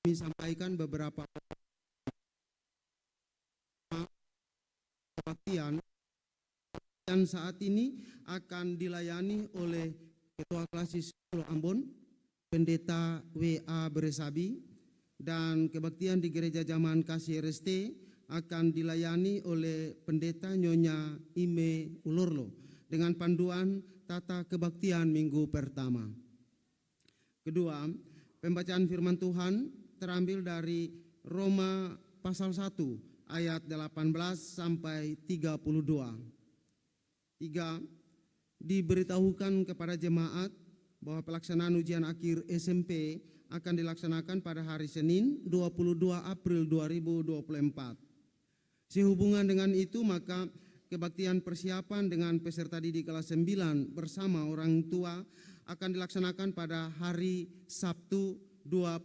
kami sampaikan beberapa kebaktian yang saat ini akan dilayani oleh Ketua Klasis Pulau Ambon, Pendeta W.A. Beresabi, dan kebaktian di Gereja Zaman Kasih RST akan dilayani oleh Pendeta Nyonya Ime Ulorlo dengan panduan tata kebaktian minggu pertama. Kedua, pembacaan firman Tuhan terambil dari Roma pasal 1 ayat 18 sampai 32. 3. Diberitahukan kepada jemaat bahwa pelaksanaan ujian akhir SMP akan dilaksanakan pada hari Senin 22 April 2024. Sehubungan dengan itu, maka kebaktian persiapan dengan peserta didik kelas 9 bersama orang tua akan dilaksanakan pada hari Sabtu 20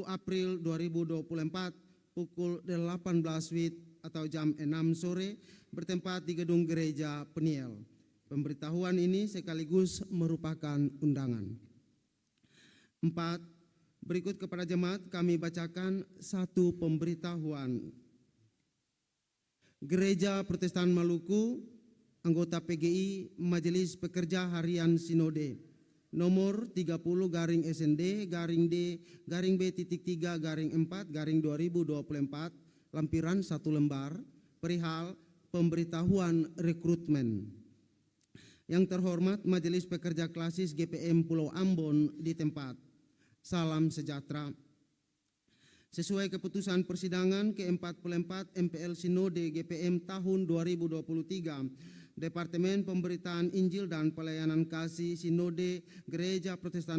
April 2024 pukul 18 WIB atau jam 6 sore bertempat di gedung Gereja Peniel. Pemberitahuan ini sekaligus merupakan undangan. 4. Berikut kepada jemaat kami bacakan satu pemberitahuan. Gereja Protestan Maluku, anggota PGI Majelis Pekerja Harian Sinode, nomor 30-D-B-3-4-2024, lampiran 1 lembar, perihal pemberitahuan rekrutmen. Yang terhormat Majelis Pekerja Klasis GPM Pulau Ambon di tempat. Salam sejahtera. Sesuai keputusan persidangan ke-44 MPL Sinode GPM tahun 2023, Departemen Pemberitaan Injil dan Pelayanan Kasih Sinode Gereja Protestan